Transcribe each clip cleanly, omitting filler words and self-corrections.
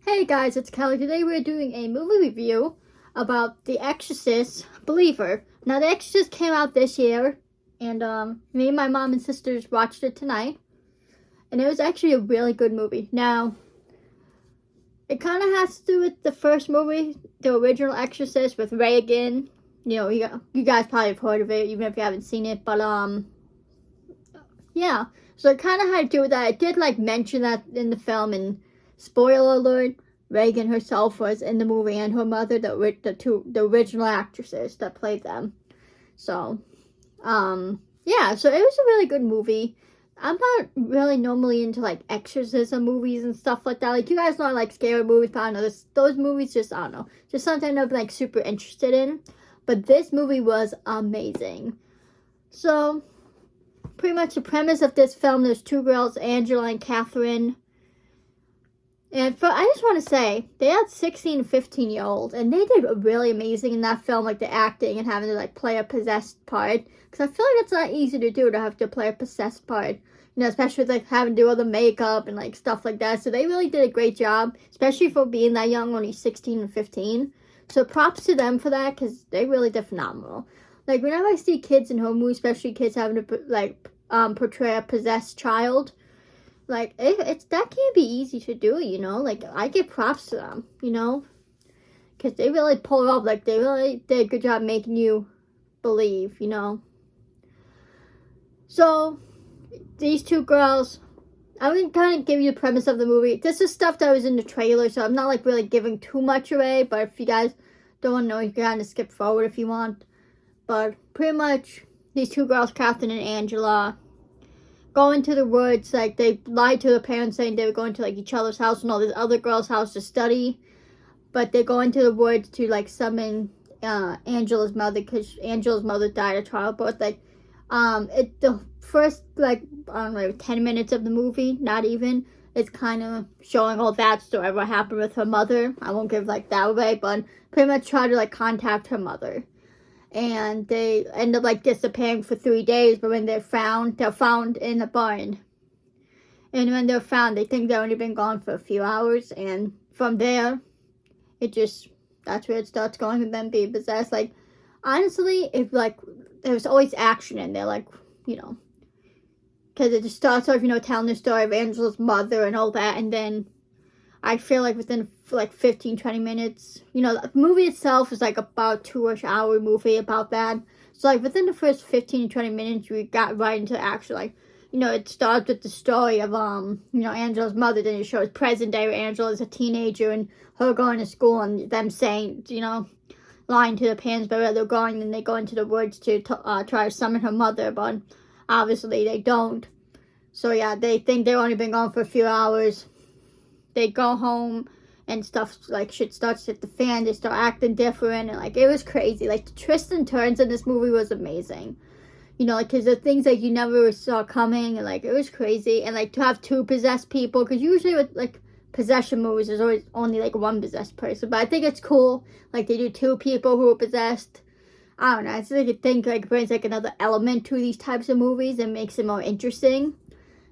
Hey guys, it's Kelly. Today we're doing a movie review about The Exorcist Believer. Now, The Exorcist came out this year, and me and my mom and sisters watched it tonight, and it was actually a really good movie. Now, it kind of has to do with the first movie, the original Exorcist with Reagan. You know, you guys probably have heard of it, even if you haven't seen it, but yeah. So it kind of had to do with that. It did mention that in the film, and spoiler alert, Reagan herself was in the movie, and her mother, the original actresses that played them. So, yeah, so it was a really good movie. I'm not really normally into exorcism movies and stuff like that. You guys know I like scary movies, but I don't know, those movies just, I don't know, just something I'm super interested in. But this movie was amazing. So, pretty much the premise of this film, there's two girls, Angela and Catherine. And I just want to say, they had 16 and 15-year-olds, and they did really amazing in that film, the acting and having to play a possessed part. Because I feel like it's not easy to do, to have to play a possessed part. You know, especially with having to do all the makeup and stuff like that. So they really did a great job, especially for being that young, only 16 and 15. So props to them for that, because they really did phenomenal. Whenever I see kids in horror movies, especially kids having to portray a possessed child, it's that can't be easy to do, you know. I give props to them, you know, because they really pull it off. They really did a good job making you believe, you know. So these two girls, I'm gonna kind of give you the premise of the movie. This is stuff that was in the trailer, so I'm not really giving too much away. But if you guys don't want to know, you can kind of skip forward if you want. But pretty much, these two girls, Catherine and Angela, go into the woods. They lied to their parents saying they were going to each other's house and all this other girl's house to study, but they go into the woods to summon Angela's mother, because Angela's mother died of childbirth. The first I don't know, 10 minutes of the movie, not even, it's kind of showing all that story, what happened with her mother. I won't give that away, but pretty much try to contact her mother. And they end up disappearing for 3 days, but when they're found in a barn. And when they're found, they think they've only been gone for a few hours, and from there, that's where it starts going with them being possessed. Honestly, if there's always action in there, you know, because it just starts off, you know, telling the story of Angela's mother and all that, and then I feel within 15-20 minutes, you know, the movie itself is about 2-ish hour movie about that. So within the first 15 to 20 minutes, we got right into action. You know, it starts with the story of you know, Angela's mother. Then it shows present day where Angela is a teenager and her going to school, and them saying, you know, lying to their parents about where they're going. Then they go into the woods to try to summon her mother, but obviously they don't. So yeah, they think they've only been gone for a few hours. They go home and stuff, shit starts to hit the fan. They start acting different, and it was crazy. The twists and turns in this movie was amazing. You know, because the things you never saw coming, and it was crazy. And to have two possessed people, because usually with possession movies, there's always only one possessed person. But I think it's cool. They do two people who are possessed. I don't know. I just think it brings another element to these types of movies and makes it more interesting.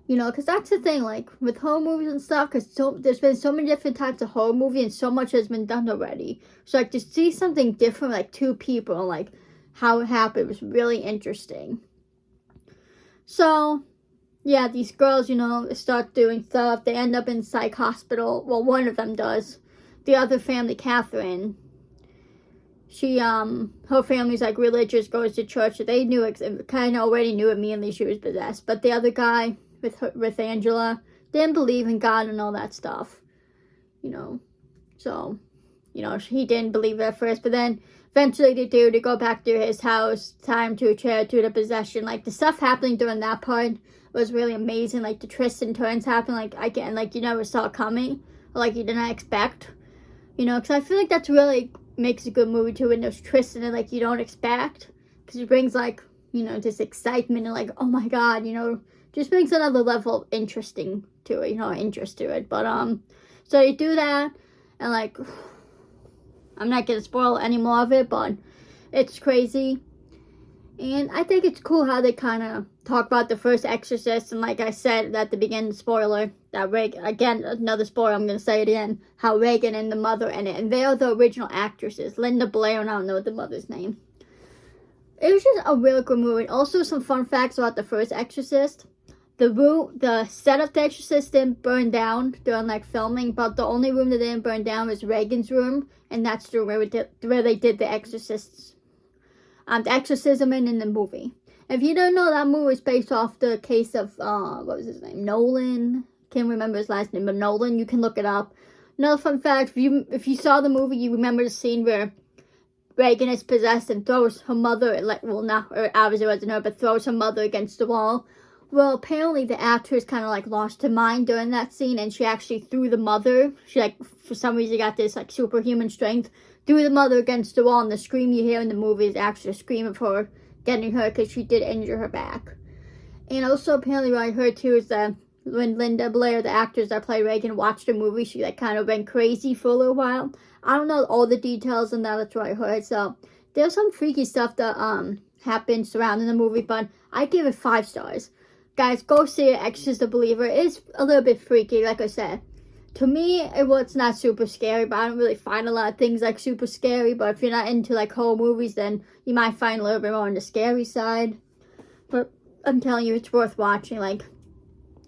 You know, because that's the thing, with horror movies and stuff, because there's been so many different types of horror movie, and so much has been done already. So, to see something different, two people, and, how it happened was really interesting. So, yeah, these girls, you know, start doing stuff. They end up in psych hospital. Well, one of them does. The other family, Catherine, she, her family's, religious, goes to church. So they knew, kind of already knew immediately she was possessed. But the other guy, with Angela, didn't believe in God and all that stuff, you know. So, you know, he didn't believe at first, but then eventually they go back to his house, time to the possession. The stuff happening during that part was really amazing. The twists and turns happen, you never saw coming, or you did not expect, you know, because I feel that's really makes a good movie too, when there's twists in it you don't expect, because it brings you know, this excitement and oh my god, you know, just brings another level of interest to it. But so you do that, and I'm not gonna spoil any more of it, but it's crazy. And I think it's cool how they kind of talk about the first Exorcist, and like I said at the beginning, spoiler, that Regan, again, another spoiler, I'm going to say it again, how Regan and the mother in it, and they are the original actresses, Linda Blair, and I don't know the mother's name. It was just a really good movie. Also, some fun facts about the first Exorcist. The set of the Exorcist didn't burn down during like filming, but the only room that didn't burn down was Regan's room, and that's the room where they did the exorcism in the movie. If you don't know, that movie is based off the case of what was his name, Nolan. Can't remember his last name, but Nolan. You can look it up. Another fun fact: if you saw the movie, you remember the scene where Regan is possessed and throws her mother, obviously it wasn't her, but throws her mother against the wall. Well, apparently the actress kind of like lost her mind during that scene, and she actually threw the mother. She like for some reason got this like superhuman strength. Threw the mother against the wall, and the scream you hear in the movie is actually a scream of her getting hurt because she did injure her back. And also, apparently, what I heard too is that when Linda Blair, the actress that played Regan, watched the movie, she like kind of went crazy for a little while. I don't know all the details on that. That's what I heard. So there's some freaky stuff that happened surrounding the movie, but I give it 5 stars. Guys, go see it. Exorcist the Believer. It's a little bit freaky, like I said. To me, it's not super scary, but I don't really find a lot of things like super scary. But if you're not into like horror movies, then you might find a little bit more on the scary side. But I'm telling you, it's worth watching. Like,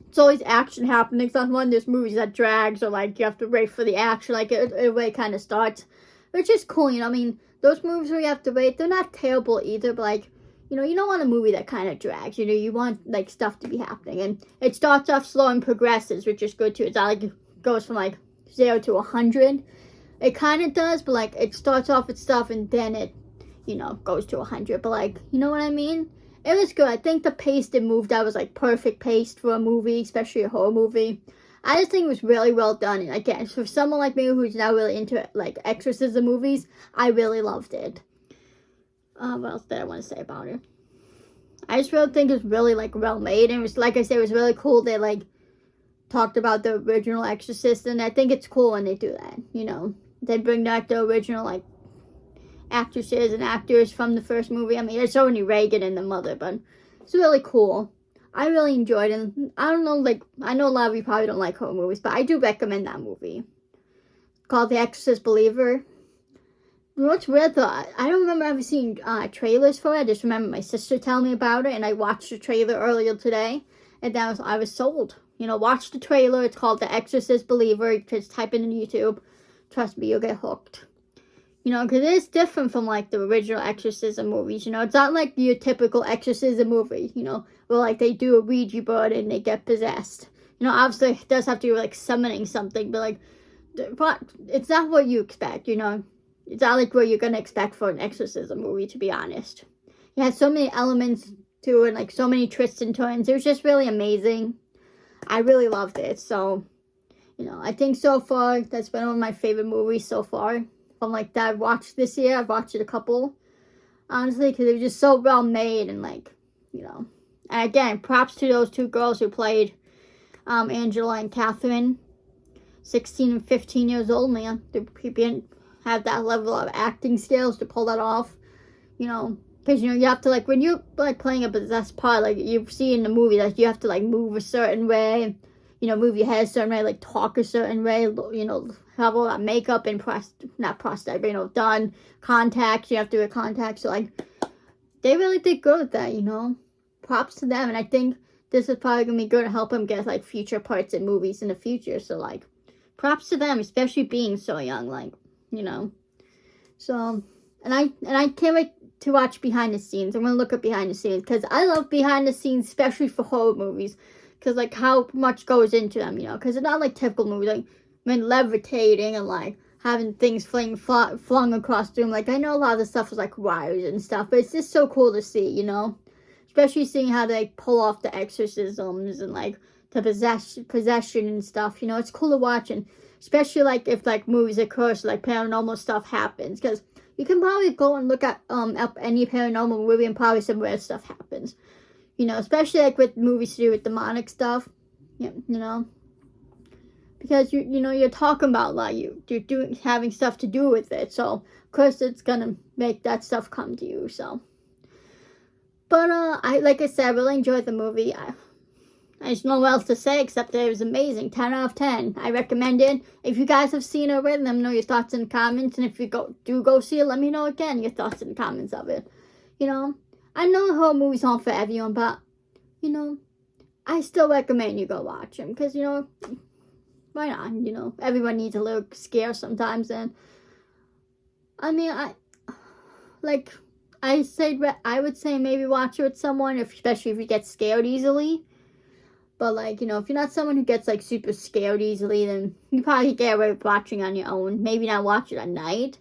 it's always action happening. It's not one of those movies that drags or like you have to wait for the action. Like it really kind of starts, which is cool. You know, I mean, those movies where you have to wait, they're not terrible either. But like, you know, you don't want a movie that kind of drags. You know, you want like stuff to be happening, and it starts off slow and progresses, which is good too. It's not like goes from like 0 to 100. It kind of does, but like it starts off with stuff and then it, you know, goes to 100. But like, you know what I mean? It was good. I think the pace they moved out was like perfect paced for a movie, especially a horror movie. I just think it was really well done. And again, for someone like me who's now really into like exorcism movies, I really loved it. What else did I want to say about it? I just really think it's really like well made, and it was, like I said, it was really cool. They like talked about the original Exorcist, and I think it's cool when they do that. You know, they bring back the original like actresses and actors from the first movie. I mean, there's only Regan and the mother, but it's really cool. I really enjoyed it. I don't know, like, I know a lot of you probably don't like horror movies, but I do recommend that movie. It's called The Exorcist Believer. What's weird though, I don't remember ever seeing trailers for it. I just remember my sister telling me about it, and I watched the trailer earlier today, and then I was sold. You know, watch the trailer. It's called The Exorcist Believer. Just type it in YouTube. Trust me, you'll get hooked. You know, because it is different from, like, the original exorcism movies. You know, it's not like your typical exorcism movie, you know, where, like, they do a Ouija board and they get possessed. You know, obviously, it does have to do with, like, summoning something, but, like, it's not what you expect, you know. It's not, like, what you're going to expect for an exorcism movie, to be honest. It has so many elements to it, like, so many twists and turns. It was just really amazing. I really loved it. So, you know, I think so far that's been one of my favorite movies so far. From like that I've watched this year. I've watched it a couple, honestly, because it was just so well made, and like, you know. And again, props to those 2 girls who played Angela and Catherine, 16 and 15 years old, man. They have that level of acting skills to pull that off, you know. Because, you know, you have to, like, when you're, like, playing a possessed part, like, you see in the movie, like, you have to, like, move a certain way, you know, move your head a certain way, like, talk a certain way, you know, have all that makeup and, not prosthetic, but, you know, done, contacts, you have to do a contact, so, like, they really did good with that, you know. Props to them, and I think this is probably going to be good to help them get, like, future parts in movies in the future, so, like, props to them, especially being so young, like, you know. So, and I can't wait to watch behind the scenes. I'm going to look up behind the scenes, because I love behind the scenes, especially for horror movies, because, like, how much goes into them, you know, because it's not, like, typical movies, like, when levitating and, like, having things flung across the room. Like, I know a lot of the stuff is, like, wires and stuff, but it's just so cool to see, you know, especially seeing how they pull off the exorcisms and, like, the possession and stuff, you know. It's cool to watch, and especially, like, if, like, movies occur, so, like, paranormal stuff happens, because you can probably go and look at up any paranormal movie, and probably some weird stuff happens. You know, especially like with movies to do with demonic stuff. Yeah, you know. Because you know, you're talking about like you're having stuff to do with it. So of course it's gonna make that stuff come to you. So But like I said, I really enjoyed the movie. I just don't know what else to say except that it was amazing. 10 out of 10. I recommend it. If you guys have seen it already, let me know your thoughts in the comments. And if you do go see it, let me know again your thoughts in the comments of it. You know, I know horror movies aren't for everyone, but, you know, I still recommend you go watch them. Because, you know, why not? You know, everyone needs a little scare sometimes. And, I mean, I would say maybe watch it with someone, especially if you get scared easily. But, like, you know, if you're not someone who gets, like, super scared easily, then you probably get away with watching on your own. Maybe not watch it at night,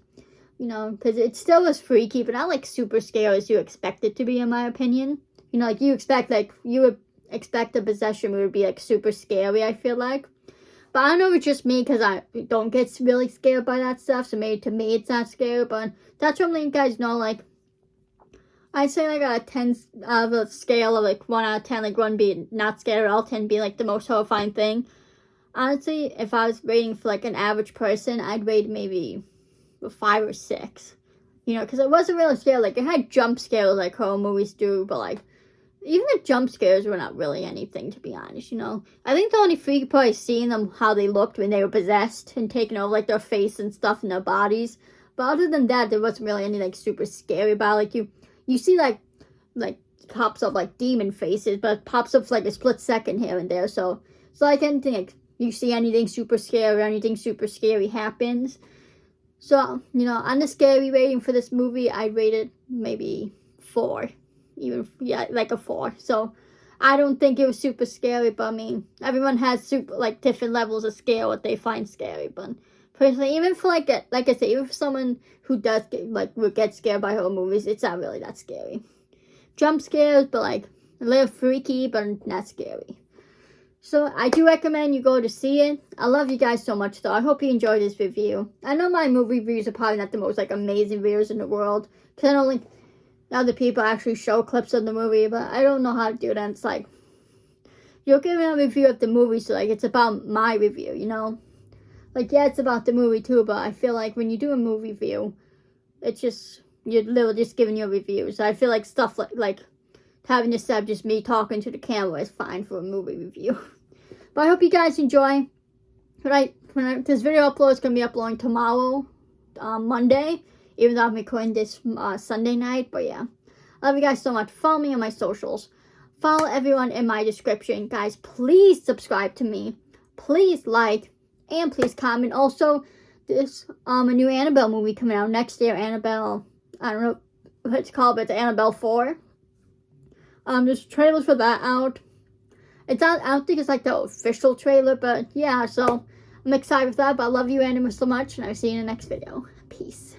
you know, because it still was freaky, but not, like, super scary as you expect it to be, in my opinion. You know, like, you would expect a possession movie to be, like, super scary, I feel like. But I don't know if it's just me, because I don't get really scared by that stuff, so maybe to me it's not scary, but that's what I'm letting you guys know, like, I'd say like a 10 out of a scale of like 1 out of 10, like 1 being not scared at all, 10 being like the most horrifying thing. Honestly, if I was rating for like an average person, I'd rate maybe a 5 or 6. You know, because it wasn't really scary. Like, it had jump scares like horror movies do, but like, even the jump scares were not really anything, to be honest, you know. I think the only freaky part is seeing them, how they looked when they were possessed and taking over like their face and stuff and their bodies. But other than that, there wasn't really any like super scary about it. Like, you see, like pops up, like, demon faces, but it pops up for, like, a split second here and there, so it's like anything, like, you see anything super scary or anything super scary happens. So, you know, on the scary rating for this movie, I'd rate it maybe 4. Even, yeah, like a 4. So, I don't think it was super scary, but, I mean, everyone has like, different levels of scare, what they find scary, but personally, even for like I said, even for someone who does would get scared by horror movies, it's not really that scary. Jump scares, but like a little freaky, but not scary. So I do recommend you go to see it. I love you guys so much, though. I hope you enjoyed this review. I know my movie reviews are probably not the most like amazing videos in the world, because I don't like other people actually show clips of the movie, but I don't know how to do that. It's like you're giving a review of the movie, so like it's about my review, you know. Like, yeah, it's about the movie, too, but I feel like when you do a movie review, it's just, you're literally just giving your reviews. So I feel like stuff like having this stuff, just me talking to the camera is fine for a movie review. But I hope you guys enjoy. This video upload is going to be uploading tomorrow, Monday, even though I'm recording this Sunday night. But yeah, I love you guys so much. Follow me on my socials. Follow everyone in my description. Guys, please subscribe to me. Please like. And please comment. Also, there's a new Annabelle movie coming out next year. Annabelle, I don't know what it's called, but it's Annabelle 4. There's trailers for that out. It's not, I don't think it's like the official trailer, but yeah, so I'm excited for that. But I love you, Annabelle, so much, and I'll see you in the next video. Peace.